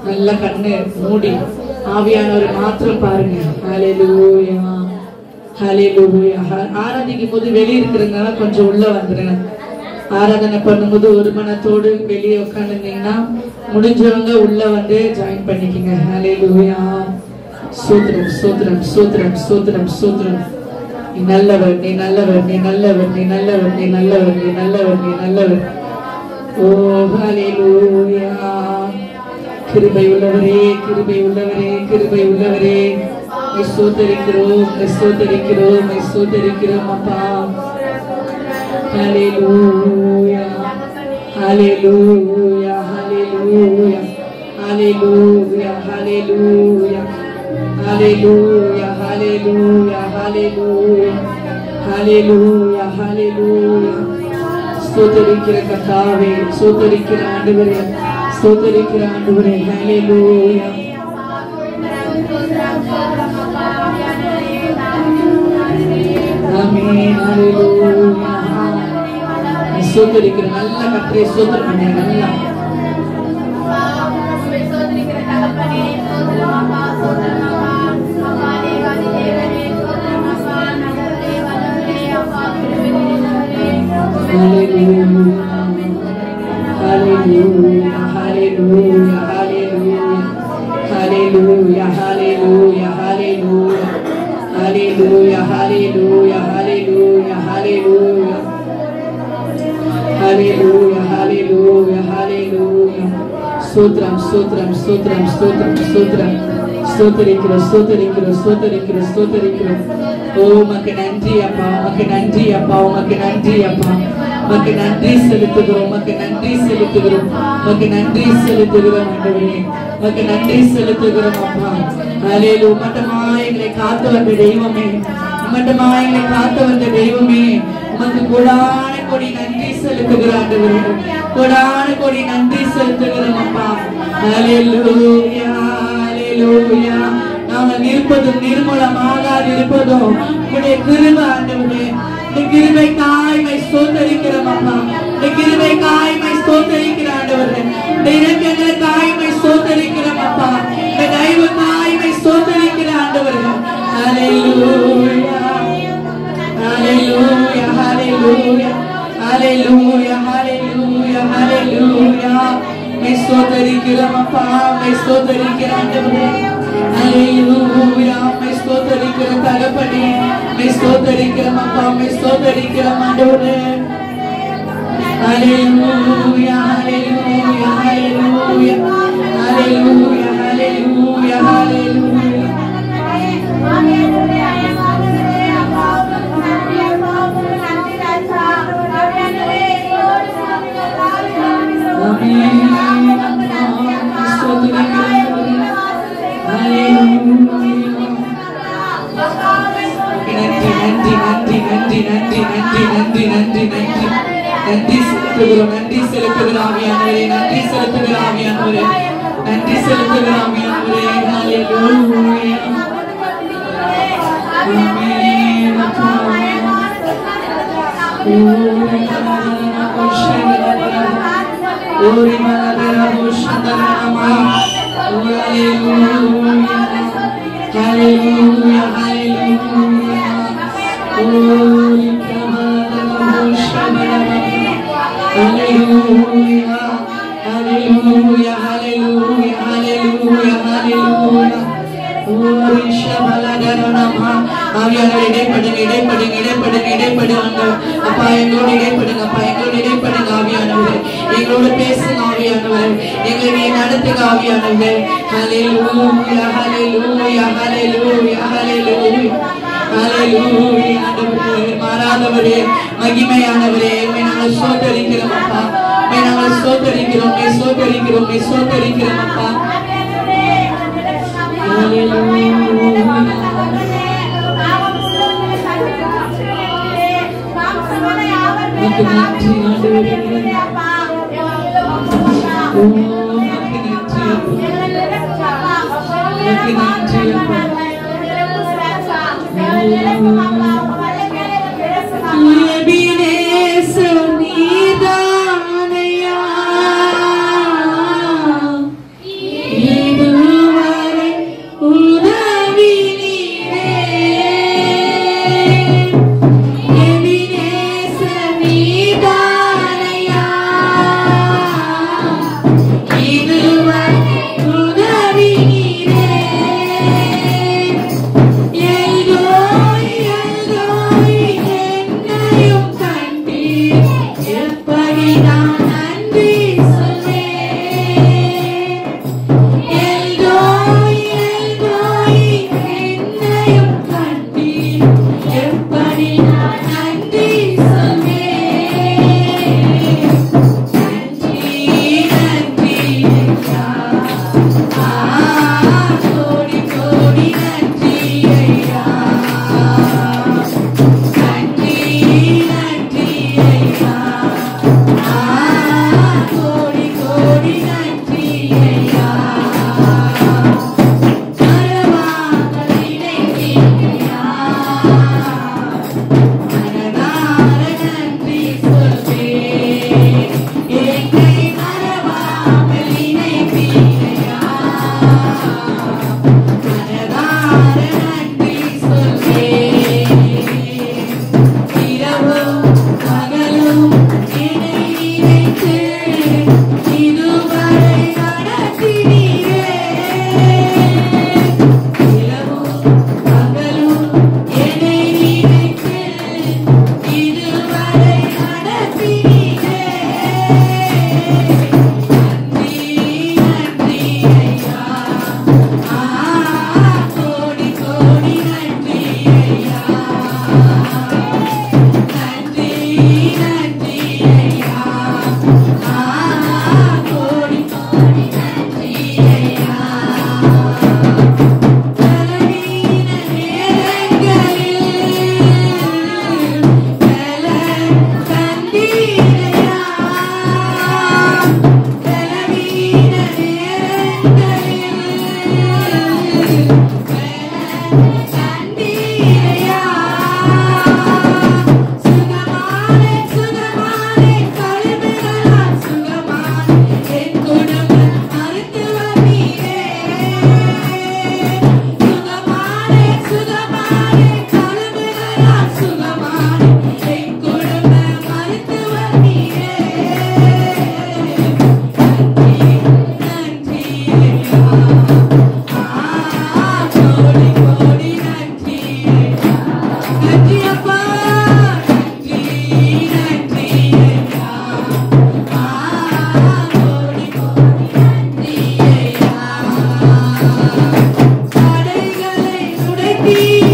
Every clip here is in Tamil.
நல்ல கண்ணு மூடி ஆவியானவரை மாத்திரம் பாருங்க. ஹல்லேலூயா ஹல்லேலூயா. ஆராதிக்கும் போது வெளியே இருக்கிறதுனால கொஞ்சம் உள்ள வந்துருங்க. ஆராதனை பண்ணும்போது ஒரு மனத்தோடு வெளியே உட்காந்துருந்தீங்கன்னா முடிஞ்சவங்க உள்ள வந்து ஜாயின் பண்ணிக்கங்க. ஹல்லேலூயா. சோத்ரம் சோத்ரம் சோத்ரம் சோத்ரம் சோத்ரம். நீ நல்லவர், நீ நல்லவர், நீ நல்லவர், நீ நல்லவர், நீ நல்லவர், நீ நல்லவர், நீ நல்லவர். ஓ ஹல்லேலூயா. கிருபை உள்ளவரே, கிருபை உள்ளவரே, கிருபை உள்ளவரே, ஸ்தோத்திரிக்கிறோம், ஸ்தோத்திரிக்கிறோம், ஸ்தோத்திரிக்கிறோம் அப்பா. ஹல்லேலூயா ஹல்லேலூயா ஹல்லேலூயா ஹல்லேலூயா ஹல்லேலூயா ஹல்லேலூயா ஹல்லேலூயா ஹல்லேலூயா ஹல்லேலூயா ஹல்லேலூயா. ஸ்தோத்திரிக்கிற கர்த்தாவே, ஸ்தோத்திரிக்கிற ஆண்டவரே, ஸ்தோத்திரிக்கிற ஆண்டவரே. ஹல்லேலூயா. ஆமென். ஹல்லேலூயா. ஸ்தோத்திரிக்கிற நல்ல கர்த்தரே, ஸ்தோத்திரம் பண்ணுங்க. நல்லா Hallelujah, hallelujah, hallelujah, hallelujah, hallelujah, hallelujah, hallelujah, hallelujah, hallelujah, hallelujah, hallelujah, hallelujah, hallelujah. Sotram, sotram, sotram, sotram, sotram. ஸ்தோத்திரிக்கிறோம், ஸ்தோத்திரிக்கிறோம், ஸ்தோத்திரிக்கிறோம், ஸ்தோத்திரிக்கிறோம். ஓ உமக்கு நன்றி அப்பா, உமக்கு நன்றி அப்பா, உமக்கு நன்றி அப்பா. உமக்கு நன்றி செலுத்துகிறோம், உமக்கு நன்றி செலுத்துகிறோம், உமக்கு நன்றி செலுத்துகிறோம் ஆண்டவரே, உமக்கு நன்றி செலுத்துகிறோம் அப்பா. ஹல்லேலூயா. உம்மட்டமா எங்களை காத்து வந்த தெய்வமே, உம்மட்டமா எங்களை காத்து வந்த தெய்வமே, உமக்கு கோடான கோடி நன்றி செலுத்துகிறோம் ஆண்டவரே, கோடான கோடி நன்றி செலுத்துகிறோம் அப்பா. ஹல்லேலூயா ஹல்லேலூயா. நாங்கள் இருப்பதும் நிர்மூலமாகாது இருப்பதும் உடைய கிருபை ஆண்டவரே. இந்த கிருபை காய்மை ஸ்தோத்திரிக்கிறோம் அப்பா. இந்த கிருபை காய்மை ஸ்தோத்திரிக்கிற ஆண்டவரே. இந்த இரக்கங்களை காய்மை ஸ்தோத்திரிக்கிறோம் அப்பா. இந்த தயவு காய்மை ஸ்தோத்திரிக்கிற ஆண்டவரே. ஹல்லேலூயா ஹல்லேலூயா ஹல்லேலூயா ஹல்லேலூயா ஹல்லேலூயா ஹல்லேலூயா. மை ஸ்தோத்திரிக்கிறோம் அப்பா, மை ஸ்தோத்திரிக்கிற ஆண்டவரே. ஹல்லேலூயா. மை ஸ்தோத்திரிக்கிற தகப்பனே, மை ஸ்தோத்திரிக்கிறோம் அப்பா, மை ஸ்தோத்திரிக்கிறோம் ஆண்டவரே. ஹல்லேலூயா ஹல்லேலூயா ஹல்லேலூயா ஹல்லேலூயா ஹல்லேலூயா ஹல்லேலூயா நன்றி நன்றி நன்றி நன்றி நன்றி நன்றி நன்றி செலுத்துகிறோம் நன்றி செலுத்துகிற ஆவியானவரே நன்றி செலுத்துகிற ஆவியானவரே நன்றி செலுத்துகிற ஆவியானவரே ஹalleluya ஆமென் அப்பா ஓரி மலரா ஓஷந்தரமா ஹalleluya hallelujah hallelujah ஓரி பிரமதரா ஓஷந்தரமா hallelujah hallelujah hallelujah hallelujah hallelujah ஓரி ஷபலதரமா ஆவியானவரே இடைப்படுங்க இடைப்படுங்க இடைப்படுங்க இடைப்படுங்க அப்பா எங்களோடு இடைப்படுங்க அப்பா எங்களோடு இடைப்படுங்க ஆவியானவரே எங்களோடு பேசுங்க ஆவியானவரே எங்களை நடத்துங்க ஆவியானவரே ஹalleluya hallelujah hallelujah hallelujah hallelujah ஆண்டவரே மாறாதவரே மகிமையானவரே உம்மை நாங்கள் ஸ்தோத்திரிக்கிறோம் அப்பா உம்மை நாங்கள் ஸ்தோத்திரிக்கிறோம் ஸ்தோத்திரிக்கிறோம் ஸ்தோத்திரிக்கிறோம் அப்பா ஹalleluya நன்றி ஆண்டவரே ஓ நன்றி எபினேசர் நீதானையா இதுவரை உதவி நீரே எபினேசர் நீதானையா இதுவரை உதவி நீரே Happy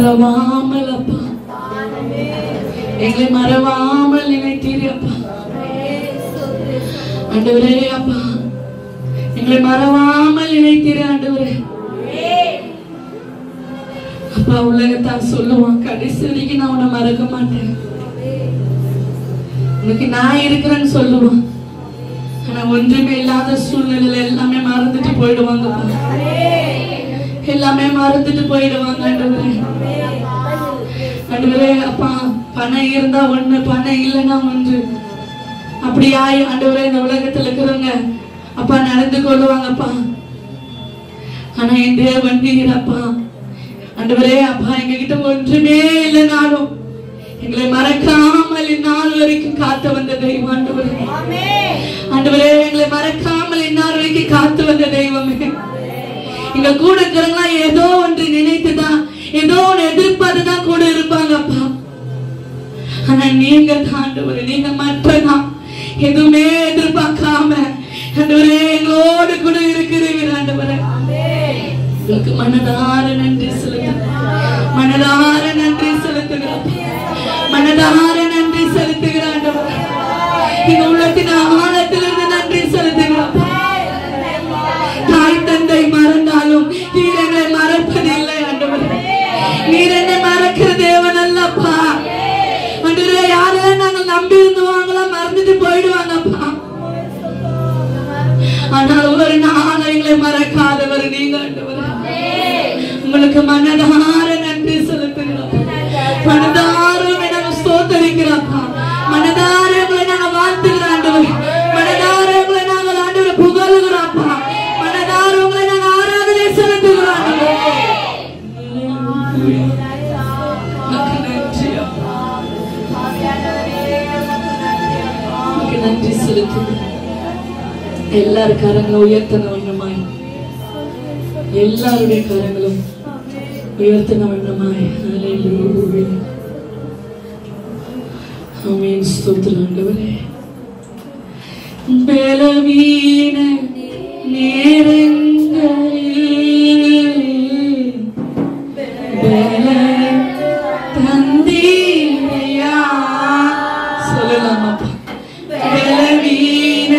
மறவாமல் அப்பா, எங்களை மறவாமல் நினைத்தீரே அப்பா. ஆண்டவரே அப்பா, எங்களை மறவாமல் நினைத்தீரே ஆண்டவரே அப்பா. உலகத்தான் சொல்லுவான், கடைசி வரைக்கும் நான் உன்னை மறக்க மாட்டேன், உனக்கு நான் இருக்கிறேன்னு சொல்லுவான். ஆனா ஒன்றுமே இல்லாத சூழ்நிலையில எல்லாமே மறந்துட்டு போயிடுவாங்க, எல்லாமே மறந்துட்டு போயிடுவாங்க ஆண்டவரே. ஆண்டவரே அப்பா, பணம் இருந்தா ஒண்ணு, பணம் இல்லைன்னா ஒன்று, அப்படியா ஆண்டவரே இந்த உலகத்துல இருக்கிறவங்க அப்பா நடந்து கொள்ளுவாங்கப்பா. ஆனா என் தேவன் நீரப்பா ஆண்டவரே அப்பா, எங்க கிட்ட ஒன்றுமே இல்லைனாலும் எங்களை மறக்காமல் இந்நாள் வரைக்கும் காத்து வந்த தெய்வம் ஆண்டவரே. ஆண்டவரே, எங்களை மறக்காமல் இந்நாள் வரைக்கும் காத்து வந்த தெய்வமே. எங்க கூட இருக்கிறவங்களா ஏதோ ஒன்று நினைத்துதான், ஏதோ ஒன்று எதிர்பார்த்துதான் கூட இருப்பாங்கப்பா. ஆனா நீங்க தான் ஆண்டவரே, நீங்க மட்டும்தான் எதுவுமே எதிர்பார்க்காம ஆண்டவரே எங்களோடு கூட இருக்கிறீங்க ஆண்டவரே. உங்களுக்கு மனதார நன்றி செலுத்துகிறேன், மனதார நன்றி செலுத்துகிறேன், மனதார நன்றி செலுத்துகிறேன் ஆண்டவரே. எங்க உள்ளத்தின் ஆழத்திலிருந்து நன்றி செலுத்துகிறேன். தாய் தந்தை மறந்தாலும் நீர் என்னை மறப்பதில்லை ஆண்டவரே. நீர் என்னை மறக்கிற தேவன் அல்லப்பா ஆண்டவரே. யாரெல்லாம் நாங்கள் நம்பி இருந்துவாங்களா மறந்துட்டு போயிடுவாங்கப்பா. ஆனால் ஒரு நாள் எங்களை மறக்காதவர் நீங்க ஆண்டவரே. உங்களுக்கு மனதார நன்றி செலுத்துகிறோம், மனதார நாங்கள் ஸ்தோத்தரிக்கிறோம்ப்பா, மனதார உங்களை நாங்கள் வாழ்த்துகிறோம் ஆண்டவரே, மனதார உங்களை நாங்கள் ஆண்டவரை புகழுகிறோம்ப்பா, மனதார உங்களை நாங்கள் ஆராதனை செலுத்துகிறோம் ஆண்டவரே. நன்றி செலுத்துகிறோம். எல்லாரும் கரங்களும் உயர்த்தின வண்ணமாய், எல்லாருடைய கரங்களும் உயர்த்தின வண்ணமாய். ஹல்லேலூயா, ஆமென். ஸ்தோத்திரம் ஆண்டவரே. பலவீன நேரங்களில் பல தந்தீரையா சொல்லலாமா? பலவீன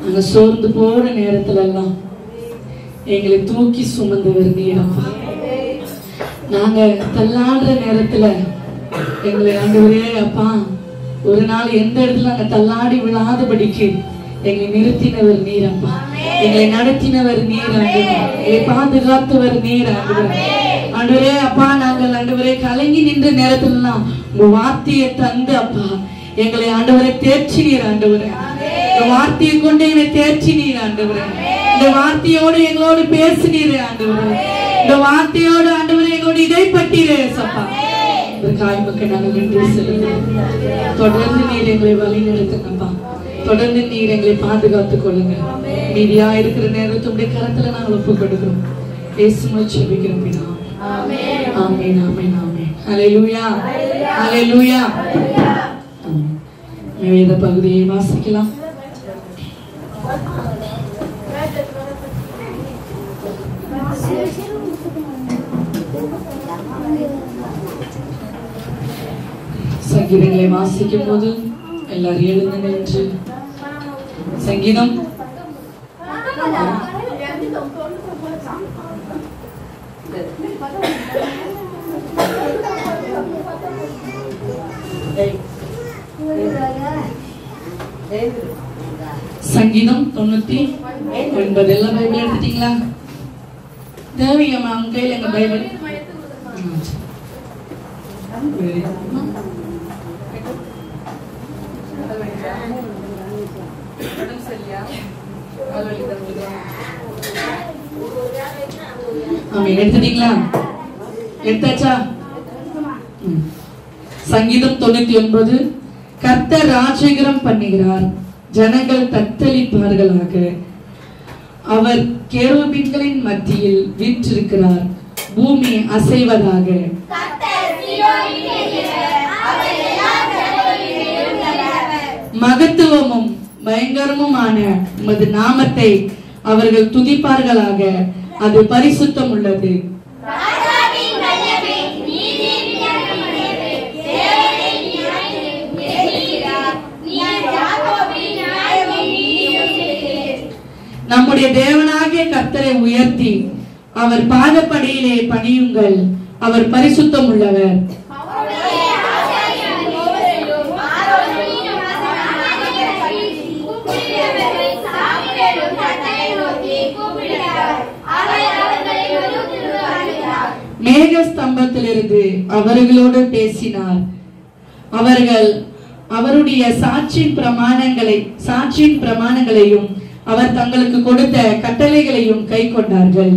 நாங்க சோர்ந்து போற நேரத்துல எல்லாம் எங்களை தூக்கி சுமந்தவர் நீரப்பா. நாங்க தள்ளாடுற நேரத்துல எங்களை ஆண்டவரே அப்பா ஒரு நாள் எந்த இடத்துல நாங்க தள்ளாடி விழாதபடிக்கு எங்களை நிறுத்தினவர் நீரப்பா. எங்களை நடத்தினவர் நீர் ஆண்டவரே. எங்களை பாதுகாத்தவர் நீர் ஆண்டவரே. ஆண்டவரே அப்பா நாங்கள் ஆண்டவரே கலங்கி நின்ற நேரத்துலாம் உங்க வார்த்தையை தந்து அப்பா எங்களை ஆண்டவரை தேர்ச்சினீர் ஆண்டவரே. இந்த வார்த்தையை கொண்டு எங்களை தேர்ச்சினீர் ஆண்டவரே. இந்த வார்த்தையோடு எங்களோடு பேசினீர் ஆண்டவரே. இந்த வார்த்தையோடு ஆண்டவரே எங்களோடு இடைப்பட்டீரே சப்பா. இதற்காக மக்கள் நாங்கள் நன்றி செலுத்துகிறோம். தொடர்ந்து நீர் எங்களை வழி நடத்துங்கப்பா. தொடர்ந்து நீர் எங்களை பாதுகாத்துக் கொள்ளுங்க. மீதியா இருக்கிற நேரத்துடைய கரத்துல நாங்கள் ஒப்புக் கொடுக்கிறோம். இயேசுவில் ஜெபிக்கிறோம் பிதாவே. ஆமென் ஆமென் ஆமென் ஆமென். ஹல்லேலூயா ஹல்லேலூயா. வேத பகுதியை வாசிக்கலாம். சங்கீதங்களை வாசிக்கும் போது எல்லாரும் எழுந்து நின்று சங்கீதம் சங்கீதம் 99 எல்லாம் பைபிள் எடுத்துட்டீங்களா? தேவையம்மா உங்க கையில எங்க பைபிள் எடுத்துட்டீங்களா? எடுத்தாச்சா? சங்கீதம் 99. கர்த்தர் ராஜகிரம் பண்ணுகிறார், ஜனங்கள் தத்தளிப்பார்களாக. அவர் கேருபீன்களின் மத்தியில் வீற்றிருக்கிறார், பூமி அசைவதாக. மகத்துவமும் பயங்கரமுமான உமது நாமத்தை அவர்கள் துதிப்பார்களாக. அது பரிசுத்தம் உள்ளது. நம்முடைய தேவனாகிய கர்த்தரை உயர்த்தி அவர் பாதப்படியிலே பணியுங்கள். அவர் பரிசுத்தம் உள்ளவர். மேக ஸ்தம்பத்திலிருந்து அவர்களோடு பேசினார். அவர்கள் அவருடைய சாட்சியின் பிரமாணங்களையும் அவர் தங்களுக்கு கொடுத்த கட்டளைகளையும் கை கொண்டார்கள்.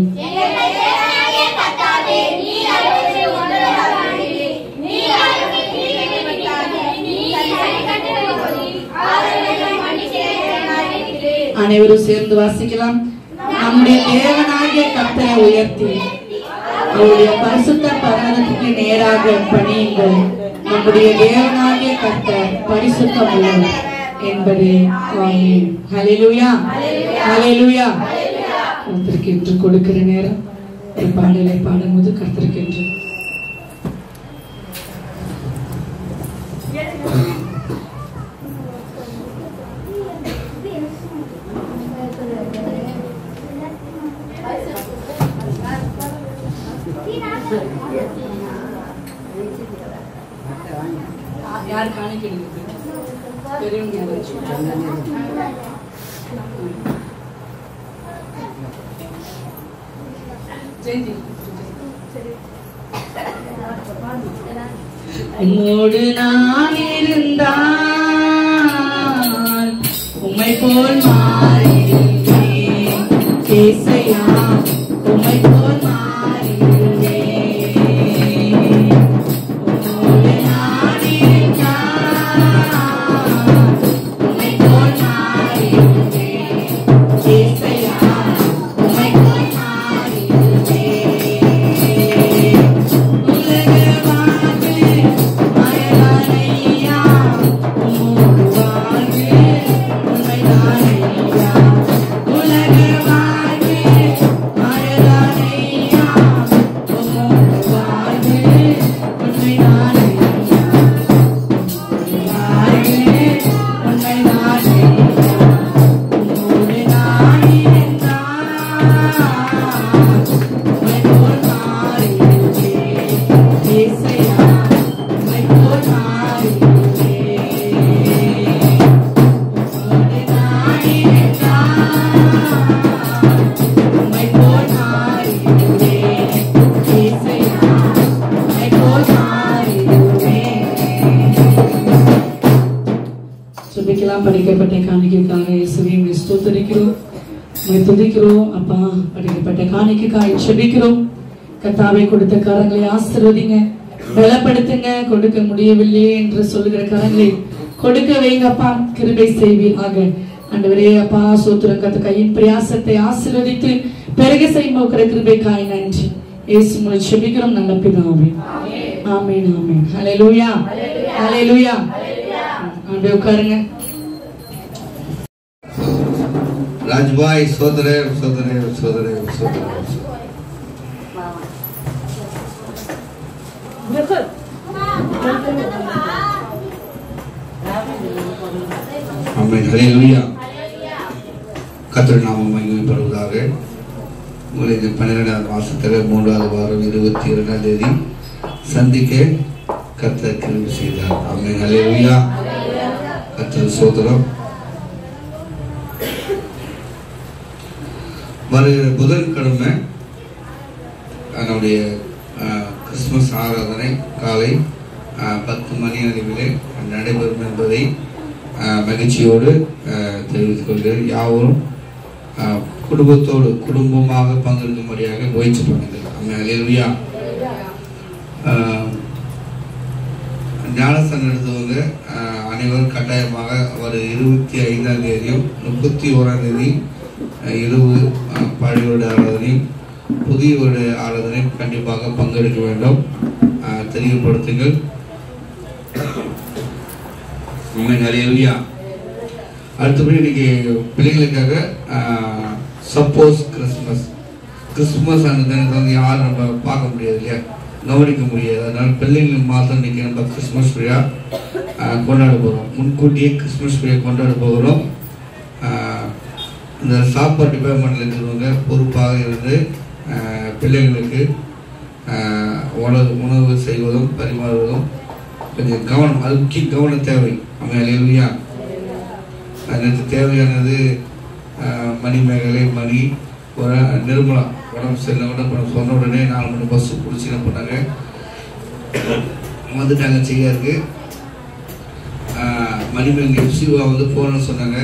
அனைவரும் சேர்ந்து வாசிக்கலாம். நம்முடைய தேவனாகிய கர்த்தரை உயர்த்தி அவருடைய பரிசுத்த பர்வதத்துக்கு நேராக பணியுங்கள். நம்முடைய தேவனாகிய கர்த்தர் பரிசுத்தம் உள்ளவர் என்பதே. ஆமென். ஹல்லேலூயா ஹல்லேலூயா. கர்த்தருக்கு என்று கொடுக்கிற நேரம் ஒரு பாடலை பாடும்போது கர்த்தருக்கு என்று யார் காணிக்கிறது பெரியவங்க உம்மோடு நான் இருந்தால் உம்மை போல் மாறிடுவேன். ஏசையா உம்மை போல் மாறிடுவேன். உம்மோடு நான் இருந்தால் உம்மை போல் மாறிடுவேன். ஏசையா உம்மை போல் துதிக்கிறோம் அப்பா. படிக்கப்பட்ட காணிக்கைக்காய் செபிக்கிறோம். கர்த்தாவே கொடுத்த கரங்களை ஆசீர்வதிங்க, பலப்படுத்துங்க. கொடுக்க முடியவில்லையே என்று சொல்லுகிற கரங்களை கொடுக்க வைங்கப்பா. கிருபை செய்வீராக ஆண்டவரே. அப்பா சோத்திரம். கர்த்தர் கையின் பிரயாசத்தை ஆசீர்வதித்து பெருக செய்யும்போது கிருபைக்காய் நன்றி. இயேசு மூலம் செபிக்கிறோம் நல்ல பிதாவே. ஆமென் ஆமென். ஹல்லேலூயா ஹல்லேலூயா. அப்படியே உட்காருங்க. ராஜ்பாய் சோதரே சோதரே சோதரே சோதரே. ஆமென். ஹல்லேலூயா. கர்த்தர் நாமம் மகிமைப்படுவதாக. உங்களை இந்த 12வது மாசத்துல 3வது வாரம் 22ஆம் தேதி சந்திக்க கர்த்தர் கிருபை செய்தார். ஆமென். ஹல்லேலூயா. கர்த்தர் சோதரம். வருகிற புதன்கிழமை அதனுடைய கிறிஸ்துமஸ் ஆராதனை காலை 10 மணி அளவிலே நடைபெறும் என்பதை மகிழ்ச்சியோடு தெரிவித்துக் கொள்கிறேன். யாவரும் குடும்பமாக பங்கெடுக்கும்படியாக முயற்சி பண்ணுங்கள். ஹல்லேலூயா. ஞானஸ்தானம் எடுத்தவங்க அனைவரும் கட்டாயமாக வர 25ஆம் தேதியும் 31ஆம் தேதி இரவு பழைய வருட ஆராதனையும் புதிய வருட ஆராதனையும் கண்டிப்பாக பங்கெடுக்க வேண்டும். தெரியப்படுத்துங்கள். ஹல்லேலூயா. அடுத்தபடி இன்னைக்கு பிள்ளைங்களுக்காக சப்போஸ் கிறிஸ்துமஸ் அந்த தினத்தை வந்து யாரும் நம்ம பார்க்க முடியாது இல்லையா, கவனிக்க முடியாது. அதனால பிள்ளைங்களுக்கு மாத்திரம் இன்னைக்கு நம்ம கிறிஸ்துமஸ் விழா கொண்டாட போகிறோம். முன்கூட்டியே கிறிஸ்துமஸ் விழா கொண்டாட போகிறோம். இந்த சாப்பாடு டிபார்ட்மெண்ட்டில் இருக்கிறவங்க பொறுப்பாக இருந்து பிள்ளைங்களுக்கு உணவு செய்வதும் பரிமாறுவதும் கொஞ்சம் கவனம், அது முக்கிய கவனம் தேவை. ஹல்லேலூயா. அதுக்கு தேவையானது மணிமேகலை மணி ஒரு நிர்மலா உடம்பு சரியில்லை கூட சொன்ன உடனே 4 மணி பஸ் பிடிச்சி என்ன பண்ணாங்க வந்துட்டாங்க. செய்யாருக்கு மணிமேகலை சிவா வந்து போகணும்னு சொன்னாங்க.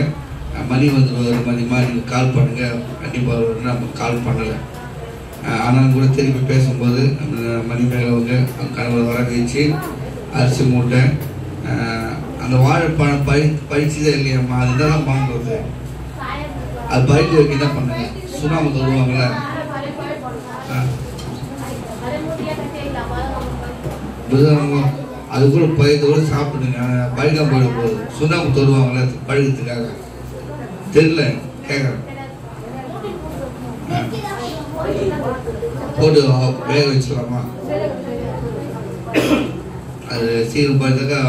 மணி வந்து மதிமா நீங்கள் கால் பண்ணுங்க கண்டிப்பாக நம்ம கால் பண்ணலை. ஆனாலும் கூட திருப்பி பேசும்போது மணிமேகலை வந்து கணவர் வர வச்சு அரிசி மூட்டை அந்த வாழைப்பழம் பறிச்சுதான் இல்லையாம்மா, அதுதான் பண்ணுறது. அது பறிக்க வைக்க தான் பண்ணுங்க. சுண்ணாம்பு தருவாங்கள அது கூட பயத்தோடு சாப்பிடுங்க. பழிக்காம போயிட போகுது. சுண்ணாம்பு தருவாங்கள பழுகிறதுக்காக தெரியல கேட்குறேன். போட்டு வேக வச்சுக்கலாமா? அது சீக்கிரம் பார்த்தாக்கா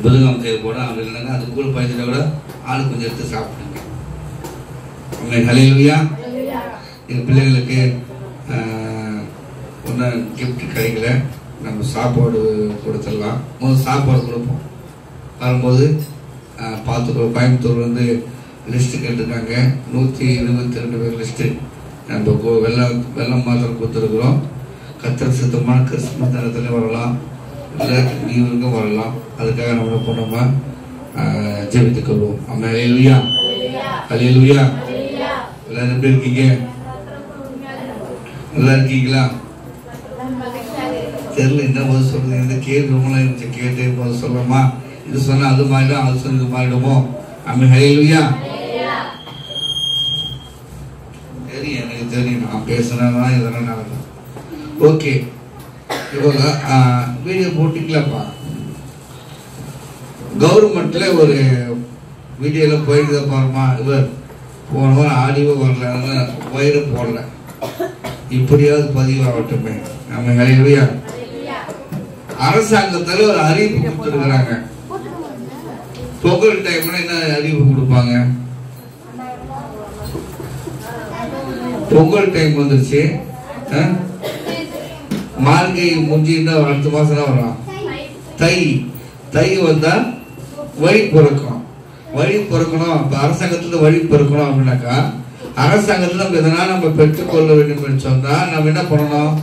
புதுகாம தேவை போட அப்படி இல்லைன்னா அது கூட பயந்துட்டா கூட ஆளு கொஞ்சம் எடுத்து சாப்பிடுங்க. ஹல்லேலூயா. எங்கள் பிள்ளைங்களுக்கு ஒன்றும் கிஃப்ட் கிடைக்கல, நம்ம சாப்பாடு கொடுத்துடலாம். முதல் சாப்பாடு கொடுப்போம். வரும்போது பார்த்துக்கோ. கோயம்புத்தூர் வந்து லிஸ்ட்டு கேட்டிருக்காங்க. 122 பேர் லிஸ்ட்டு. நம்ம வெள்ளம் மாத்திரம் கொடுத்துருக்குறோம். கர்த்தர் சுத்தமான கிறிஸ்துமஸ் தினத்துல வரலாம், இல்லை நீங்களுக்கும் வரலாம். அதுக்காக நம்ம போனோமா ஜெபித்துக் கொள்வோம். ஹல்லேலூயா ஹல்லேலூயா. எல்லாரும் எப்படி இருக்கீங்க? நல்லா இருக்கீங்களா? தெரியல என்ன போது சொல்றது. இந்த கேள்வி ரொம்பலாம் இருந்துச்சு. கேட்டு போது சொல்லலாமா? இது சொன்னா அது மாறிடும், அது சொன்ன இது மாறிடுமோ? ஹல்லேலூயா. தெரியும், எனக்கு தெரியும். நான் பேசுனா இதெல்லாம் நடக்கும். ஓகே, இப்போ வீடியோ போட்டிங்களாப்பா? கவர்மெண்ட்ல ஒரு வீடியோல போயிட்டு பாருமா, இவர் போன வாரம் ஆடியோ வரல, வயிறு போடல, இப்படியாவது பதிவாகட்டுமே. நம்ம ஹல்லேலூயா. அரசாங்கத்தில் ஒரு அறிவிப்பு கொடுத்துருக்குறாங்க. பொங்கல் டைம்ல என்ன அறிவிப்பு கொடுப்பாங்க? பொங்கல் டைம் வந்துருச்சு, மார்கை முடிஞ்சுன்னா அடுத்த மாசம் தான் வரலாம். தை வந்தா வழி பிறக்கும். வழி பிறக்கணும். இப்ப அரசாங்கத்துல வழி பிறக்கணும் அப்படின்னாக்கா, அரசாங்கத்துல நம்ம எதனா நம்ம பெற்றுக்கொள்ள வேண்டும் சொன்னா நம்ம என்ன பண்ணணும்?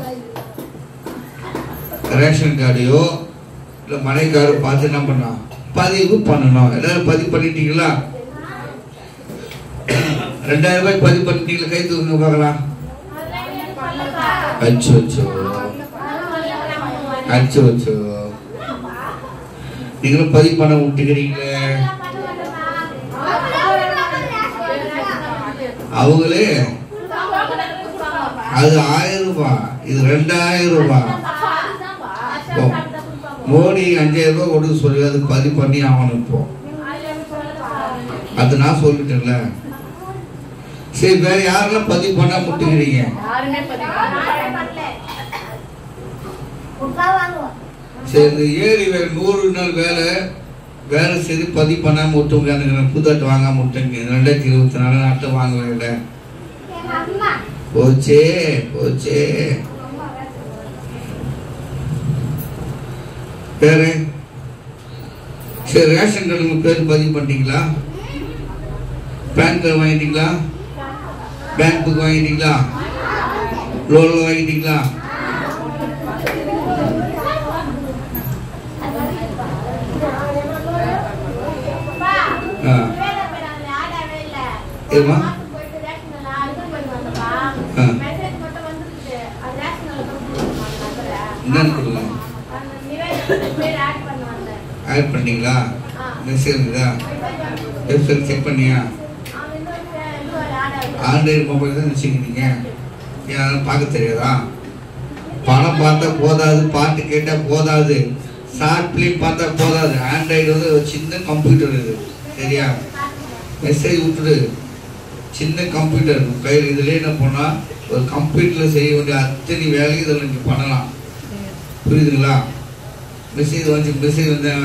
ரேஷன் கார்டையோ இல்ல மனைக்காரோ பார்த்து என்ன பண்ணணும்? பதிவு பண்ணணும். எல்லாரும் பதிவு பண்ணிட்டீங்களா? 2000 ரூபாய் பதிவு பண்ணிட்டீங்களா? கை தூக்குங்க பார்க்கலாம். அச்சோ அச்சோ அச்சோ, நீங்களும் பதிவு பண்ண விட்டுக்கிறீங்களே. அவங்களே அது 1000 ரூபாய், இது 2000 ரூபாய். மோடி 5000 ரூபாய் கொடுக்க சொல்லி அது பதிவு பண்ணி ஆகணும். இப்போ அது நான் சொல்லிட்டேன்ல. சரி, வேற யாரெல்லாம் பதிவு பண்ண முட்டுக்கிறீங்க? சரி, இந்த ஏரி வேலை 100 நாள் வேலை செய்து பதிவு பண்ணாம விட்டுங்க. புதாட்டு வாங்காம விட்டுங்க. 2024 அட்டை வாங்க வேலை போச்சே போச்சே. பேரு சரி, ரேஷன் கார்டு பேர் பதிவு பண்ணிட்டீங்களா? பேன் கார்டு வாங்கிட்டீங்களா? பேங்க் புக் வாங்கிட்டீங்களா? லோன் வாங்கிட்டீங்களா? ஏமா ஆட் பண்ணீங்களா? மெசேஜ் இருக்குதா? வெப்சைட் செக் பண்ணியா? ஆண்ட்ராய்டு மொபைல் தான் வச்சுக்கிறீங்க. யாரும் பார்க்க தெரியாதா? படம் பார்த்தா போதாது, பாட்டு கேட்டால் போதாது, ஷார்ட் ஃபிலிம் பார்த்தா போதாது. ஆண்ட்ராய்டு வந்து ஒரு சின்ன கம்ப்யூட்டர் இது, சரியா? மெசேஜ் விட்டுடு. சின்ன கம்ப்யூட்டர் கையில். இதுலேயே என்ன பண்ணால் ஒரு கம்ப்யூட்டரில் செய்ய வேண்டிய அத்தனை வேலையும் இதில் நீங்கள் பண்ணலாம். புரியுதுங்களா? மெசேஜ் வந்து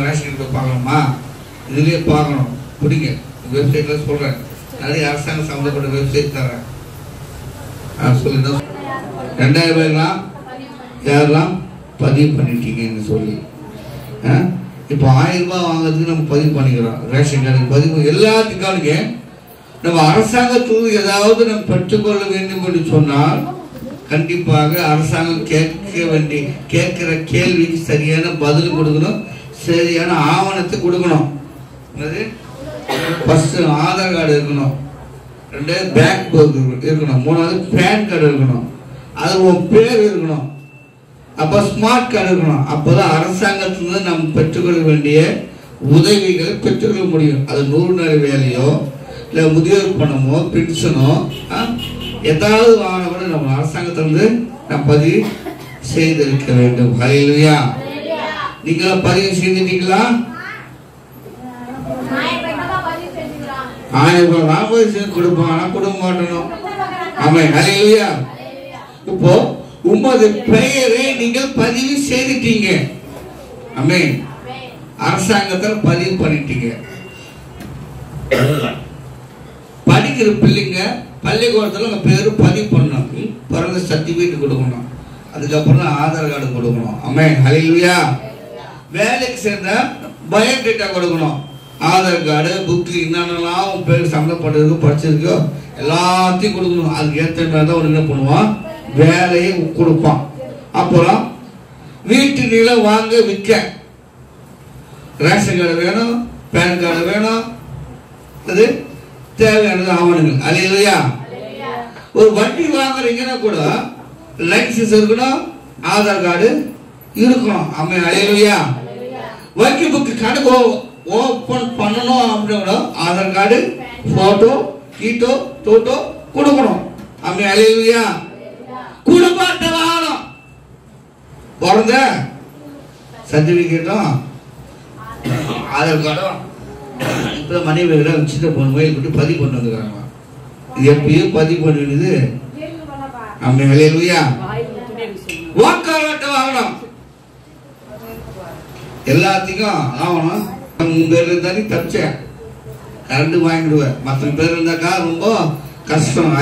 ரேஷன் கார்டு பார்க்கணுமா? இதுலேயே பார்க்கணும். பிடிங்க. வெப்சைட்டில் சொல்கிறேன். நிறைய அரசாங்கம் சம்மந்தப்பட்ட வெப்சைட் தரேன். சொல்லிதான் 2000 ரூபாய்லாம் யாரெல்லாம் பதிவு பண்ணிட்டீங்கன்னு சொல்லி. இப்போ 1000 ரூபாய் வாங்கிறதுக்கு நம்ம பதிவு பண்ணிக்கிறோம். ரேஷன் கார்டுக்கு பதிவு எல்லாத்துக்கானுங்க. நம்ம அரசாங்கத்தில் ஏதாவது நம்ம பெற்றுக்கொள்ள வேண்டும் என்று சொன்னால் கண்டிப்பாக அரசாங்கம் கேட்கிற கேள்விக்கு சரியான பதில் கொடுக்கணும், சரியான ஆவணத்தை கொடுக்கணும். ஃபர்ஸ்ட் ஆதார் கார்டு இருக்கணும், 2 பேங்க் புக் இருக்கணும், 3வது பேன் கார்டு இருக்கணும், அது உன் பேர் இருக்கணும், அப்ப ஸ்மார்ட் கார்டு இருக்கணும். அப்போதான் அரசாங்கத்திலிருந்து நம்ம பெற்றுக்கொள்ள வேண்டிய உதவிகளை பெற்றுக்கொள்ள முடியும். அது 100 நாள் வேலையோ இல்லை முதியோர் பணமோ பென்ஷனோ ஏதாவது வாங்கினா கூட நம்ம அரசாங்கத்திலிருந்து நம்ம பதிவு செய்திருக்க வேண்டும். ஹல்லேலூயா. நீங்களா பதிவு செய்துட்டீங்களா? 1000 ரூபாய் நான் போய் சேர்த்து கொடுப்போம், ஆனால் கொடுக்க மாட்டணும். ஆமென். ஹல்லேலூயா. இப்போ உமது பெயரை நீங்கள் பதிவு செய்துட்டீங்க. ஆமென். அரசாங்கத்தில் பதிவு பண்ணிட்டீங்க. படிக்கிற பிள்ளைங்க பள்ளிக்கூடத்தில் உங்க பேரு பதிவு பண்ணணும். பிறந்த சர்டிபிகேட் கொடுக்கணும். அதுக்கப்புறம் ஆதார் கார்டு கொடுக்கணும். ஆமென். ஹல்லேலூயா. வேலைக்கு சேர்ந்த பயோடேட்டா கொடுக்கணும். ஆதார் கார்டு, புக்கு, என்னென்னலாம் உன் பேர் சம்மந்தப்பட்டிருக்கோ படிச்சிருக்கோ எல்லாத்தையும் கொடுக்கணும். அதுக்கு ஏற்ற மாதிரி தான் ஒரு என்ன பண்ணுவான், வேலையை கொடுப்பான். அப்புறம் வீட்டு நிலம் வாங்க விற்க ரேஷன் கார்டு வேணும், பேன் கார்டு வேணும், அது தேவையானது ஆவணங்கள். ஹல்லேலூயா. ஒரு வண்டி வாங்குறீங்கன்னா கூட லைசன்ஸ் இருக்கணும், ஆதார் கார்டு இருக்கணும். ஆமென். ஹல்லேலூயா. வங்கி புக்கு கணக்கு ஓபன் பண்ணணும் அப்படின்னா ஆதார் கார்டு, போட்டோ, கீட்டோ, டோட்டோ கொடுக்கணும். ஆமென். ஹல்லேலூயா. குடும்ப அட்டை வாங்கணும். பிறந்த சர்டிபிகேட்டும் ஆதார் கார்டும். இப்போ மனைவி சின்ன பொண்ணு வயல் போட்டு பதிவு பண்ணி வந்துக்கிறாங்க. இது எப்பயோ பதிவு பண்ண வேண்டியது. ஆமென். ஹல்லேலூயா. வாக்காளர் அட்டை வாங்கணும். எல்லாத்துக்கும் ஆகணும். உங்க பேர் இருந்தாலே தப்பிச்சேன், கரண்ட் வாங்கிடுவேன். மற்ற பேர் இருந்தாக்கா ரொம்ப கஷ்டம்.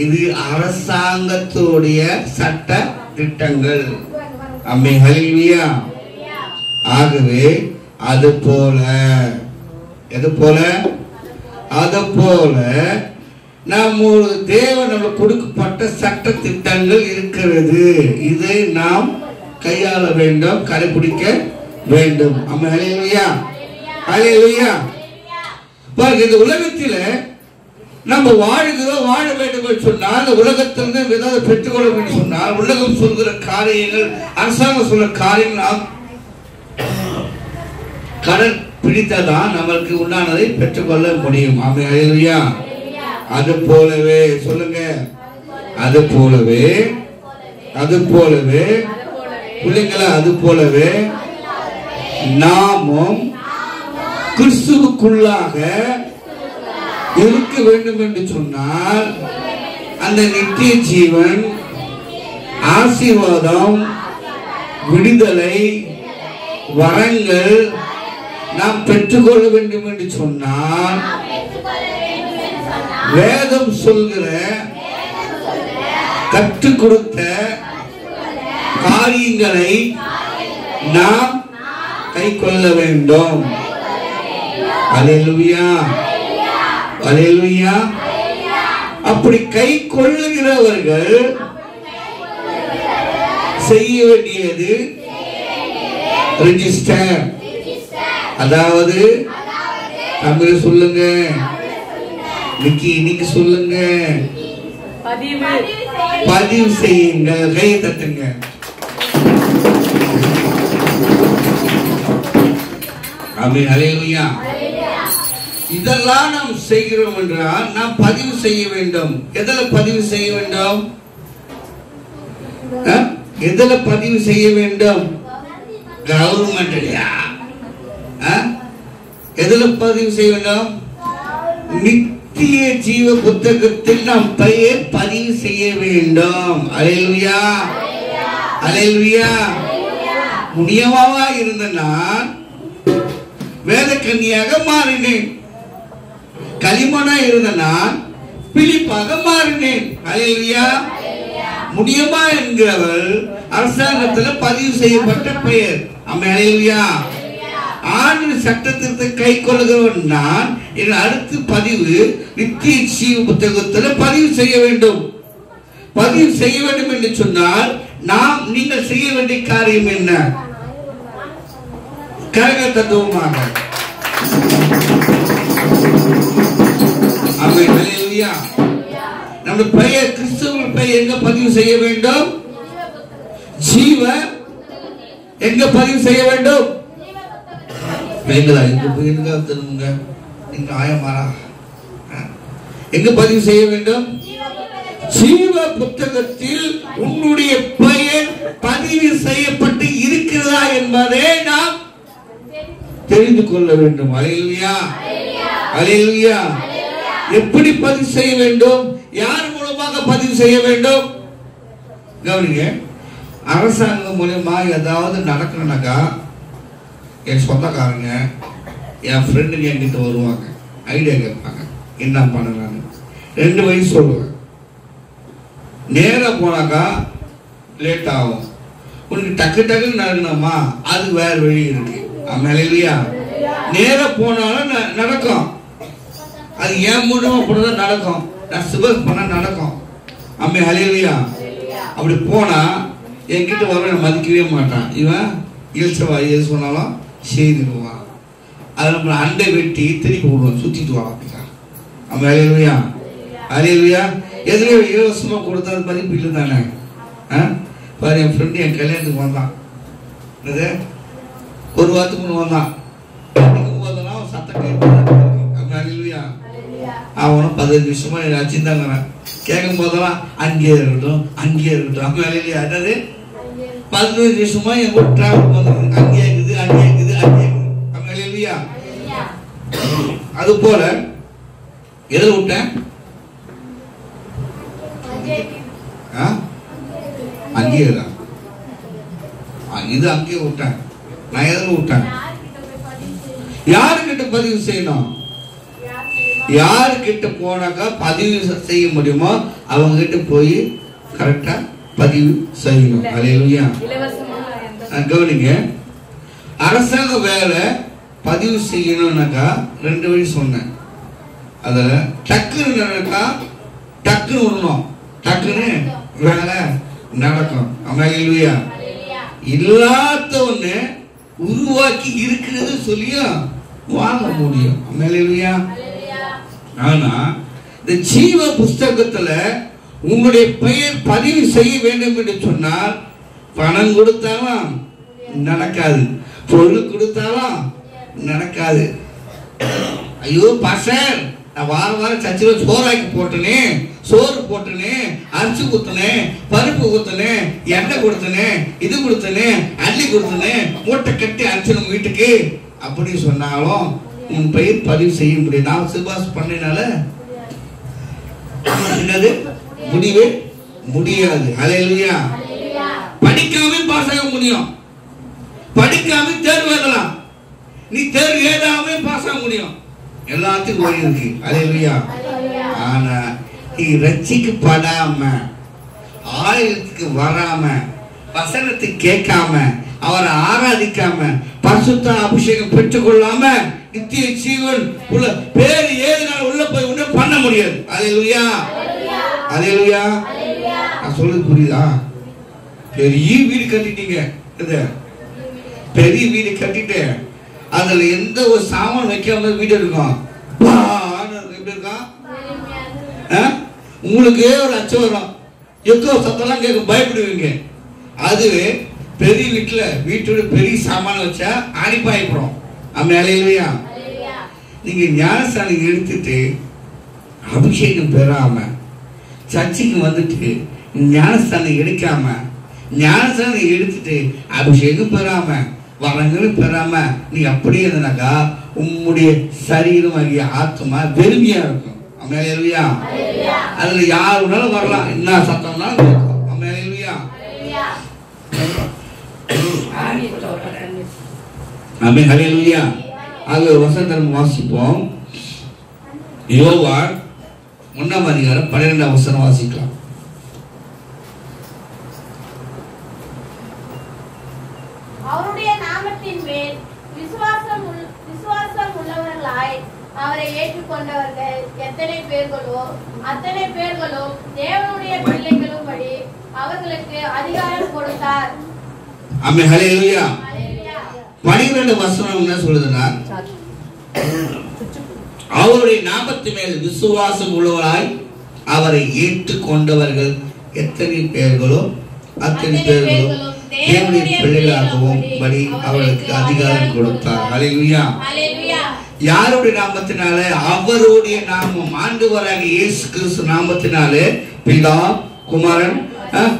இது அரசாங்கத்துடைய சட்ட திட்டங்கள். ஆமென். ஹல்லேலூயா. ஆகவே அது போல நம்ம தேவன் நம்மளுக்கு கொடுக்கப்பட்ட சட்ட திட்டங்கள் இருக்கிறது. இதை நாம் கையாள வேண்டும், கடைபிடிக்க வேண்டும். ஆமென். ஹல்லேலூயா. ஹல்லேலூயா. பாருங்க, இந்த உலகத்தில் நம்ம வாழ்கிறோம், வாழ வேண்டும் என்று சொன்னால் உலகத்திலிருந்து ஏதாவது பெற்றுக்கொள்ள வேண்டும் சொன்னால் உலகம் சொல்கிற காரியங்கள், அரசாங்கம் சொல்ற காரியங்கள் நாம் கடன் பிடித்ததான் நம்மளுக்கு உண்டானதை பெற்றுக்கொள்ள முடியும். ஆமென், ஹல்லேலூயா. அது போலவே சொல்லுங்க, அது போலவே பிள்ளைங்களா, அது போலவே நாமும் கிறிஸ்துவுக்குள்ளாக இருக்க வேண்டும் என்று சொன்னால் அந்த நித்திய ஜீவன், ஆசீர்வாதம், விடுதலை, வரங்கள் நாம் பெற்றுக்கொள்ள வேண்டும் என்று சொன்னால் வேதம் சொல்கிற கற்றுக் கொடுத்த காரியங்களை நாம் கை கொள்ள வேண்டும். அல்லேலூயா, அல்லேலூயா. அப்படி கை கொள்ளுகிறவர்கள் செய்ய வேண்டியது ரெஜிஸ்டர், அதாவது தமிழ் சொல்லுங்க, இன்னைக்கு சொல்லுங்க, பதிவு செய்யுங்க. கை தட்டுங்க. ஆமென், ஹல்லேலூயா. இதெல்லாம் நாம் செய்கிறோம் என்றால் நாம் பதிவு செய்ய வேண்டும். எதில் பதிவு செய்ய வேண்டும்? எதில் பதிவு செய்ய வேண்டும்? கவர்மெண்ட் இல்லையா? எதில் பதிவு செய்ய வேண்டும்? நித்திய ஜீவ புத்தகத்தில் நாம் பெயர் பதிவு செய்ய வேண்டும். அல்லேலூயா, அல்லேலூயா. முடியவாவா இருந்த நான் வேதக்கன்னியாக மாறினேன். களிமனா இருந்த நான் பிலிப்பாக மாறினேன். அல்லேலூயா. முடியமா என்கிறவர் அரசாங்கத்தில் பதிவு செய்யப்பட்ட பெயர். ஆமென், அல்லேலூயா. ஆண்டு சட்டத்திற்கு கை கொள்ளுகிறவன் நான். என் அடுத்த பதிவு நித்திய ஜீவ புத்தகத்தில் பதிவு செய்ய வேண்டும். பதிவு செய்ய வேண்டும் என்று சொன்னால் நீங்கள் செய்ய வேண்டிய காரியம் என்ன? கரக தத்துவமாக. ஆமென், ஹல்லேலூயா. நம்ம பெயர், கிறிஸ்துவின் பெயர் எங்க பதிவு செய்ய வேண்டும்? ஜீவ எங்க பதிவு செய்ய வேண்டும்? எங்க பதிவு செய்ய வேண்டும்? ஜீவ புத்தகத்தில் உன்னுடைய பெயர் பதிவு செய்யப்பட்டு இருக்கிறதா என்பதை நாம் தெரிந்து கொள்ள வேண்டும். அல்லேலூயா, அல்லேலூயா. எப்படி பதிவு செய்ய வேண்டும்? யார் மூலமாக பதிவு செய்ய வேண்டும்? கவனிங்க. அரசாங்கம் மூலமா ஏதாவது நடக்கணும்னாக்கா என் சொந்தக்காரங்க, என் ஃப்ரெண்டுங்க என்கிட்ட வருவாங்க, ஐடியா கேட்பாங்க, என்ன பண்ணலான்னு. 2 வழி சொல்லுவேன். நேரா போனாக்கா லேட் ஆகும். உனக்கு டக்குன்னு நடக்கணுமா, அது வேற வழி இருக்கு. அல்லேலூயா. நேரா போனாலும் நடக்கும். அது ஏன் மூலமா போனதான் நடக்கும். நான் சிவஸ் பண்ண நடக்கும். ஆமென், ஹல்லேலூயா. அப்படி போனா என்கிட்ட வர மதிக்கவே மாட்டான். இவன் இயல்சவா எது சொன்னாலும் செய்துடுவான். அதை நம்ம அண்டை வெட்டி திருப்பி விடுவோம், சுத்திட்டு வாங்க. ஆமென், ஹல்லேலூயா, ஹல்லேலூயா. எதுலையோ இலவசமா கொடுத்தா மதிப்பு இல்லை தானே. பாரு, என் ஃப்ரெண்டு என் கல்யாணத்துக்கு வந்தான். என்னது, ஒரு வாரத்துக்கு முன்ன வந்தான். போதெல்லாம் சத்தம் கேட்பான். அவனும் 15 நிமிஷமா அச்சுந்தாங்கிறான். கேட்கும் போதெல்லாம் அங்கேயே இருக்கட்டும், அங்கேயே இருக்கட்டும். அதாவது 15 நிமிஷமா என் கூட டிராவல் பண்ணுறது. அங்கேயே இருக்குது, அங்கேயே இருக்குது, அங்கேயே இருக்குது. அல்லேலூயா. அது போல எதில் விட்டேன்? அங்கேயே தான். இது அங்கேயே விட்டேன். நான் எதில் விட்டேன்? யாருக்கிட்ட பதிவு செய்யணும்? யாருக்கிட்ட போனாக்கா பதிவு செய்ய முடியுமோ அவங்க கிட்ட போய் கரெக்டா பதிவு செய்யணும். அல்லேலூயா. கவனிங்க. அரசாங்க வேலை பதிவு செய்யணும்னாக்கா 2 வழி சொன்னேன். அதுல டக்குன்னு நடக்கா, டக்குன்னு விடணும், டக்குன்னு வேலை நடக்கும். அல்லேலூயா. இல்லாதவன்னு உருவாக்கி இருக்கிறது சொல்லியும் வாங்க முடியும். அல்லேலூயா. ஆனா இந்த ஜீவ புஸ்தகத்துல உங்களுடைய பெயர் பதிவு செய்ய வேண்டும் என்று சொன்னால் பணம் கொடுத்தாலும் நடக்காது, பொருள் கொடுத்தாலும் நடக்காது. ஐயோ பாஸ்டர், நான் வாரம் வாரம் சர்ச்சில் சோறாக்கி போட்டனே, சோறு போட்டனே, அரிசி குத்தனே, பருப்பு குத்தனே, எண்ணெய் கொடுத்தனே, இது கொடுத்தனே, அள்ளி கொடுத்தனே, மூட்டை கட்டி அரிசனம் வீட்டுக்கு அப்படி சொன்னாலும் உன் பெயர் பதிவு செய்ய முடியும். நான் சிபாஸ் பண்ணினால என்னது முடிவே முடியாது. ஹல்லேலூயா. படிக்காம பாஸ் ஆக முடியும், படிக்காம தேர்வு எழுதலாம், நீ தேர்வு எழுதாம பாஸ் ஆக முடியும், எல்லாத்துக்கும் ஓடி இருக்கு. ஹல்லேலூயா. ஆனா நீ ரட்சிக்கப்படாம, ஆலயத்துக்கு வராம, வசனத்தை கேட்காம, அவரை ஆராதிக்காம, பரிசுத்த அபிஷேகம் பெற்றுக் கொள்ளாம நித்திய ஜீவன் உள்ள பேர் ஏதுனால உள்ள போய் ஒன்றும் பண்ண முடியாது. ஹல்லேலூயா. ஹல்லேலூயா. நான் சொல்றது புரியுதா? பெரிய வீடு கட்டிட்டீங்க, பெரிய வீடு கட்டிட்டு அதுல எந்த ஒரு சாமான் வைக்காம வீடு இருக்கும், எப்படி இருக்கும்? உங்களுக்கு ஒரு அச்சம் வரும், எக்கோ சத்தம்லாம் கேட்க பயப்படுவீங்க. அதுவே பெரிய வீட்டோட பெரிய சாமான வச்சா அனுப்பாயிப்போம். ஹல்லேலூயா. நீங்க ஞானஸ்தானம் எடுத்துட்டு அபிஷேகம் பெறாம சர்ச்சுக்கு வந்துட்டு ஞானஸ்தானம் எடுக்காம, ஞானஸ்தானம் எடுத்துட்டு அபிஷேகம் பெறாம, வரங்களும் பெறாம நீ அப்படியே இருந்தாக்கா உம்முடைய சரீரம் ஆகிய ஆத்மா வெறுமையா இருக்கும். ஹல்லேலூயா. அதுல யாருனாலும் வரலாம், என்ன சத்தம்னாலும் கேட்கும். ஹல்லேலூயா. ஆமென். ஹல்லேலூயா. அது வசனத்தை வாசிப்போம். யோவான் 1ஆம் அதிகாரம் 12ஆம் வசனம் வாசிக்கலாம். அவருடைய நாமத்தின் மேல் விசுவாசம் உள்ளவர்களாய் அவரை ஏற்றுக்கொண்டவர்கள் எத்தனை பேர்களோ அத்தனை பேர்களும் தேவனுடைய பிள்ளைகளும்படி அவர்களுக்கு அதிகாரம் கொடுத்தார். ஆமென். ஹல்லேலூயா. 12 வசனம் என்ன சொல்லுதுன்னா, அவருடைய நாமத்தின் மேல் விசுவாசம் உள்ளவராய் அவரை ஏற்றுக்கொண்டவர்கள் எத்தனை பேர்களோ அத்தனை பேர்களும் தேவனுடைய பிள்ளைகளாகவும் படி அவர்களுக்கு அதிகாரம் கொடுத்தார். ஹல்லேலூயா. யாருடைய நாமத்தினால? அவருடைய நாமம், ஆண்டவராகிய இயேசு கிறிஸ்து நாமத்தினாலே பிதா, குமாரன்,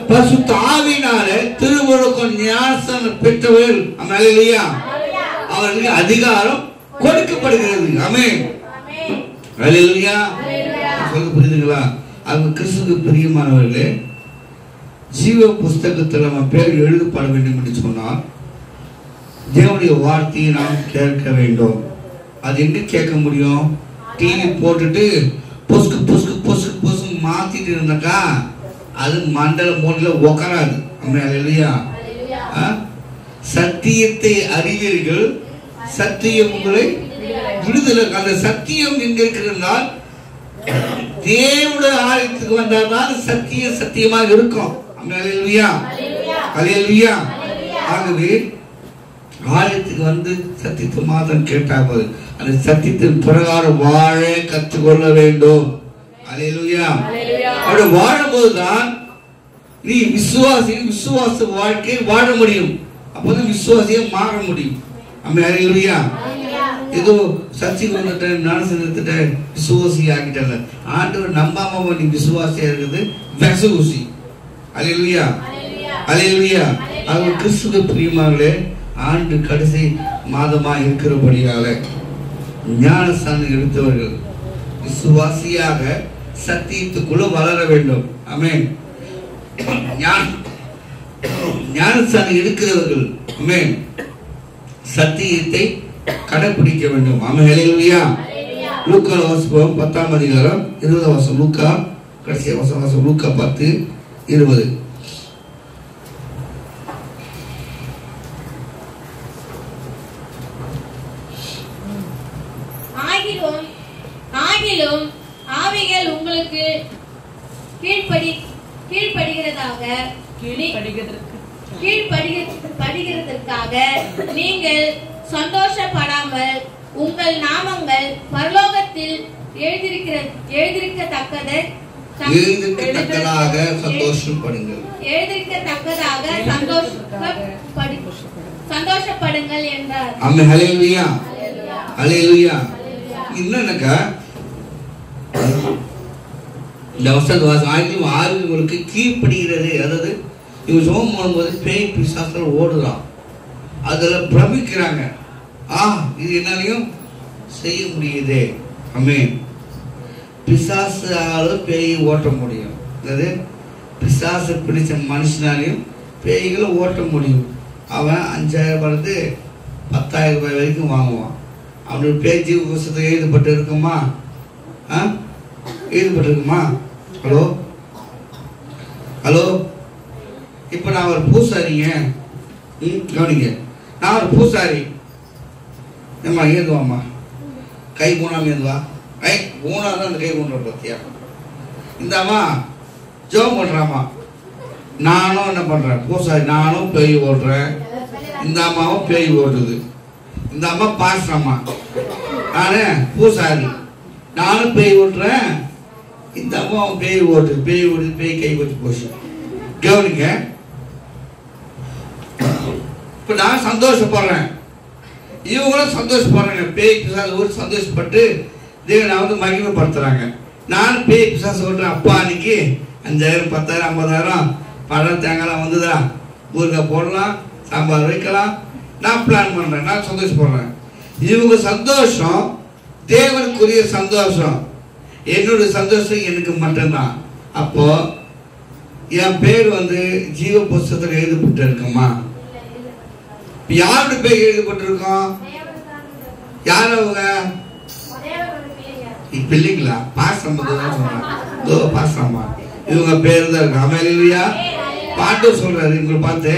பரிசுத்த ஆவியினாலே திருமுழுக்கும் ஞானஸ்நானம் பெற்றவர்கள். ஹல்லேலூயா. அவர்களுக்கு அதிகாரம் கொடுக்கப்படுகிறது. ஆமென். ஹல்லேலூயா. சொல்ல புரியுதுங்களா? அவங்க கிறிஸ்துவுக்கு பிரியமானவர்களே, ஜீவ புஸ்தகத்தில் நம்ம பேர் எழுதப்பட வேண்டும் என்று சொன்னால் தேவனுடைய வார்த்தையை நாம் கேட்க வேண்டும். அது எங்க கேட்க முடியும்? டிவி போட்டுட்டு பொசுக்கு பொசுக்கு பொசுக்கு பொசுக்கு மாத்திட்டு இருந்தாக்கா அது மண்டல மூலையில உக்காராது. ஹல்லேலூயா. சத்தியத்தை அறிவீர்கள், சத்தியம் உங்களை விடுதலை. அந்த சத்தியம் எங்க இருக்கிறால் தேவனுடைய ஆலயத்துக்கு வந்தால்தான் சத்தியம் சத்தியமாக இருக்கும். ஹல்லேலூயா. ஹல்லேலூயா. ஆகவே ஆலயத்துக்கு வந்து சத்தியத்தை மாத்திரம் கேட்டால் அந்த சத்தியத்தின் பிரகாரம் வாழ கற்றுக்கொள்ள வேண்டும். ஹல்லேலூயா. அப்படி வாழும்போதுதான் நீ விசுவாச வாழ்க்கை வாழ முடியும். அப்போதான் விசுவாசியை மாற முடியும். ஹல்லேலூயா. ஏதோ சர்ச்சைக்கு வந்துட்டேன், நடந்துட்டேன், விசுவாசி ஆகிட்டல. ஆண்டவர் நம்பாம நீ விசுவாசியா இருக்குது விசுவாசி. ஹல்லேலூயா. ஹல்லேலூயா. அது கிறிஸ்துவ பிரியமானே, ஆண்டு கடைசி மாதமா இருக்கிறபடியால ஞானஸ்நானம் எடுத்தவர்கள் விசுவாசியாக சத்தியத்துக்குள்ள வளர வேண்டும். ஆமென். ஞானஸ்நானம் எடுக்கிறவர்கள் ஆமென் சத்தியத்தை கடைபிடிக்க வேண்டும். ஆமென். ஹல்லேலூயா. லூக்கா வாசிப்போம் 10ஆம் அதிகாரம் 20ஆம் வசனம். லூக்கா கடைசி வசனம், லூக்கா 10:20. ஆகிலும் ஆவிகள் உங்களுக்கு கீழ்ப்படுகிறதற்காக நீங்கள் சந்தோஷப்படாமல் உங்கள் நாமங்கள் பரலோகத்தில் எழுதிருக்கத்தக்கதாக சந்தோஷப்படுங்கள். எழுதிருக்கத்தக்கதாக சந்தோஷப்படுங்கள் என்றார். ஆமென். ஹல்லேலூயா, ஹல்லேலூயா. என்னக்கா இந்த வசந்த வாசம் ஆளுங்களுக்கு கீழ்ப்படுகிறது. அதாவது இவங்க சோகம் பண்ணும்போது பேய் பிசாசுகள் ஓடுறான், அதில் பிரமிக்கிறாங்க. இது என்னாலையும் செய்ய முடியுது. ஆமென். பிசாசால பேய் ஓட்ட முடியும். அதாவது பிசாசு பிடிச்ச மனுஷனாலையும் பேய்களை ஓட்ட முடியும். அவன் 5000 ரூபாயிலிருந்து 10,000 ரூபாய் வரைக்கும் வாங்குவான். அவனுடைய பேச்சு புஸ்தகத்தில் எழுதப்பட்டு இருக்குமா? எழுதப்பட்டிருக்குமா? Hello hello. இப்போ நான் ஒரு பூசாரிங்க, கவனிங்க. நான் ஒரு பூசாரி. ஏம்மா ஏதுவாம்மா, கை ஊனாம ஏதுவா? ஊனாதான் அந்த கை ஊன்ற பத்தியா? இந்தாம்மா ஜோம் பண்றாமா. நானும் என்ன பண்றேன், பூசாரி. நானும் பேய் ஓடுறேன், இந்த அம்மாவும் பேய் ஓடுது. இந்த அம்மா பாஸ்டம்மா, நானு பூசாரி. நானும் பேய் ஓட்டுறேன், இந்த அம்மாவும் பேய் ஓடுது. பேய் ஓடுது, பேய் கை வச்சு போச்சு. கவனிங்க. இப்ப நான் சந்தோஷப்படுறேன், இவங்களும் சந்தோஷப்படுறாங்க. பேய் பிசாசு ஒரு சந்தோஷப்பட்டு தேவனை வந்து மகிமைப்படுத்துறாங்க. நானும் பேய் பிசாசு ஓட்டுறேன். அப்பா அன்னைக்கு 5000 10,000 50,000 பழம் தேங்காய்லாம் வந்துதா, ஊறுகாய் போடலாம், சாம்பார் வைக்கலாம். நான் பிளான் பண்றேன், நான் சந்தோஷப்படுறேன். இவங்க சந்தோஷம் தேவனுக்குரிய சந்தோஷம். என்னுடைய சந்தோஷம் எனக்கு மட்டும்தான். அப்போ என் பேர் வந்து ஜீவ புஸ்தகத்தில் எழுதப்பட்டு இருக்குமா? யாருடைய பேர் எழுதப்பட்டு இருக்கோம்? யார் அவங்க? பிள்ளைங்களா? பாசம்மா தான் சொல்றாங்க. பாசம்மா இவங்க பேர் தான் இருக்கு. ஹல்லேலூயா. பாட்டு சொல்றாரு இவங்களை பார்த்து,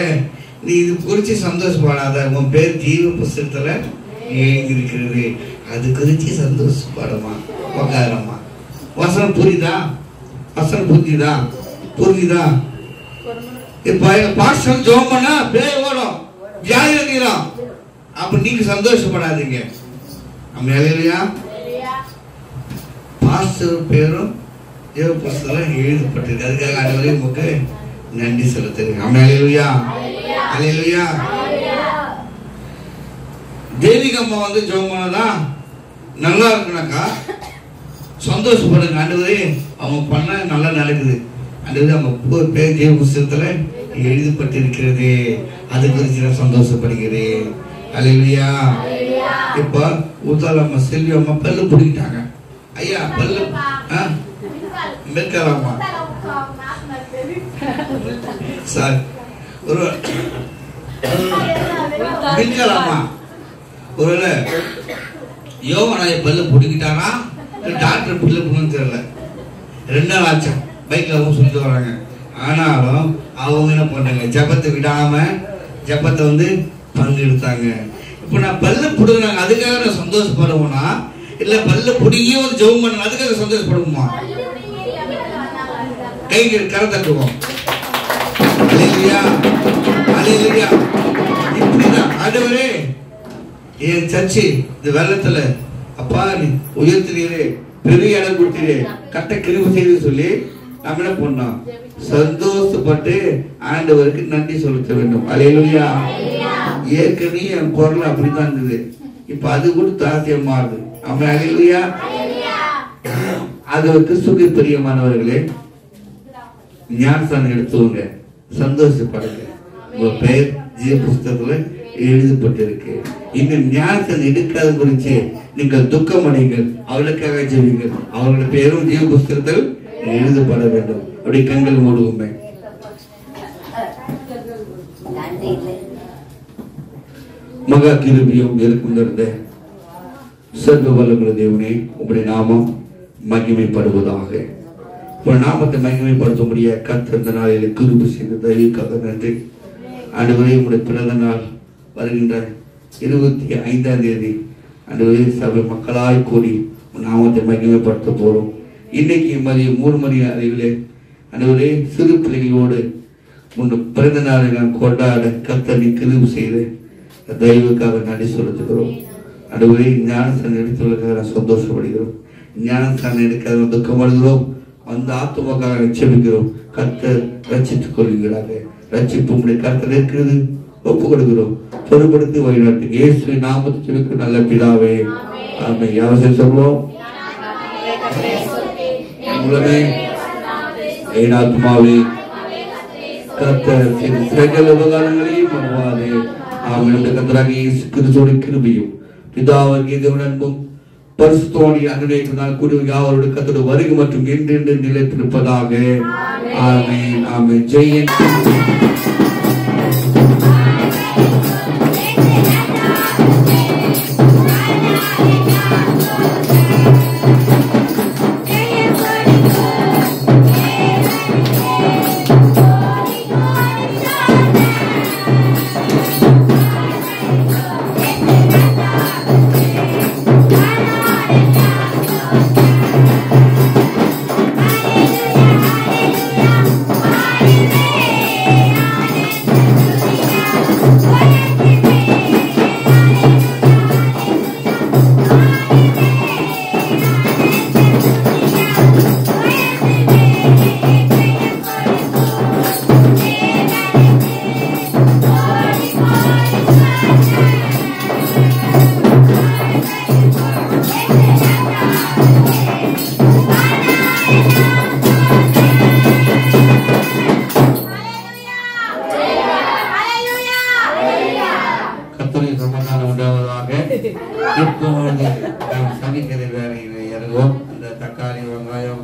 நீ இது குறிச்சு சந்தோஷப்படாத, உன் பேர் ஜீவ புஸ்தகத்துல எழுதியிருக்கிறது, அது குறிச்சு சந்தோஷப்படமா, உக்காரமா. வசனம் புரியுதா? வசனம் புரியுதா? புரியுதா? இப்ப பாஸ்டர் ஜெபம் பண்ணா பேய் ஓடும், வியாதி வந்துடும். அப்ப நீங்க சந்தோஷப்படாதீங்க. ஹல்லேலூயா. பாஸ்டர் பேரும் தேவ புஸ்தகத்துல எழுதப்பட்டிருக்கு. அதுக்காக ஆண்டவரே உங்களுக்கு நன்றி செலுத்துறேன். ஹல்லேலூயா, ஹல்லேலூயா. தேவிக அம்மா வந்து ஜெபம் பண்ணதா நல்லா இருக்குனாக்கா சந்தோஷப்படுங்க. ஆண்டவரே அவங்க பண்ண நல்லா நடக்குது. ஆண்டவரே அவங்க பேர் தேவ புஸ்தகத்துல எழுதப்பட்டிருக்கிறது, அது குறித்து நான் சந்தோஷப்படுகிறேன். ஹல்லேலூயா. இப்ப ஊத்தால அம்மா செல்வி அம்மா பல்லு பிடிக்கிட்டாங்க. ஐயா பல்லு மேற்கலாமா சார் ஒரு மேற்கலாமா? ஒருவேளை யோகனாய பல்லு பிடிக்கிட்டாரா, டாக்டர் பல்லு பிடின்னு தெரியல. 2 நாள் ஆச்சு பைக்ல அவங்க சொல்லிட்டு வராங்க. ஆனாலும் அவங்க என்ன பண்ணாங்க, ஜபத்தை விடாம ஜபத்தை வந்து பங்கெடுத்தாங்க. இப்ப நான் பல்லு பிடுங்கினாங்க, அதுக்காக நான் சந்தோஷப்படுவோம்னா, இல்ல பல்லு பிடிங்கியும் வந்து ஜெபம் பண்ண அதுக்காக சந்தோஷப்படுவோமா? கைக்கு கரை தட்டுவோம். ஹல்லேலூயா, ஹல்லேலூயா. இப்படிதான் ஆண்டவரே என் சர்ச்சு இந்த வெள்ளத்துல அப்பா நீ உயர்த்தினீரே, பெரிய இடம் கொடுத்தீரே, கட்ட கிருபை செய்து சொல்லி நம்ம என்ன பண்ணோம், சந்தோஷப்பட்டு ஆண்டவருக்கு நன்றி செலுத்த வேண்டும். ஹல்லேலூயா. ஏற்கனவே என் குரல் அப்படித்தான் இருந்தது, இப்ப அது கூட தாத்தியமா இருக்கு. ஆமென். ஹல்லேலூயா. அது கிறிஸ்துவுக்கு பிரியமானவர்களே, ஞானஸ்தானம் எடுத்துவங்க, சந்தோஷப்படுங்க. உங்க பெயர் ஜீவ புஸ்தகத்துல எழுதப்பட்டிருக்கு. இன்னும் ஞானஸ்தானம் எடுக்காத குறிச்சு நீங்கள் துக்கம் அடைங்கள், அவளுக்காக ஜெபிங்கள். அவர்களுடைய பேரும் ஜீவ புஸ்தகத்தில் எழுதப்பட வேண்டும். அப்படி கண்கள் மூடுவோமே. மகா கிருபையும் இருக்கும் நிறைந்த சர்வ வல்லமையுள்ள தேவனே, உங்களுடைய நாமம் மகிமைப்படுவதாக. உங்கள் நாமத்தை மகிமைப்படுத்த முடிய கர்த்தர் இந்த நாளில் கிருபை செய்த தயவுக்காக நன்றி. ஆண்டவரே, உங்களுடைய பிறந்த நாள் வருகின்ற 25ஆம் தேதி ஆண்டவரே சபை மக்களாய் கூடி நாமத்தை மகிமைப்படுத்த போறோம். இன்னைக்கு மதியம் 3 மணி அளவிலே ஆண்டவரே சிறு பிள்ளைகளோடு உங்கள் பிறந்த நாளை நான் கொண்டாட கர்த்தரை கிருபை செய்து தயவுக்காக நன்றி செலுத்துகிறோம். ஆண்டவரே ஞானஸ்தானம் எடுத்துள்ளதுக்காக நான் சந்தோஷப்படுகிறோம். ஞானஸ்தானம் எடுக்க துக்கப்படுகிறோம். அந்த ஆத்துமக்காக ரட்சிக்கிறோம். கர்த்தர் ரட்சித்துக் கொள்கிறார்கள். ரட்சிப்பு உங்களுடைய கர்த்தர் இருக்கிறது. ஒப்பு கொடுக்கிறோம். பொறுப்படுத்தி வழிநடத்து இயேசுவின் நாமத்தில் நல்ல பிதாவே ஆமென். யாவரும் சொல்வோம். மூலமே என் ஆத்மாவே கர்த்தர் சகல உபகாரங்களையும் மறவாதே. ஆமென். கர்த்தராகிய இயேசு கிறிஸ்துவின் கிருபையும் பிதாவாகிய தேவனுடைய அன்பும் பரிசுத்தவான்களின் அனுகிரகத்தினால் கூடிய யாவருடைய கர்த்தருடைய வருகை மற்றும் என்றென்று நிலைத்திருப்பதாக. ஆமென். ஆமென். ஜெயன் இப்போது சனிக்கிழமை வேலையில் இறங்குவோம். அந்த தக்காளி வெங்காயம்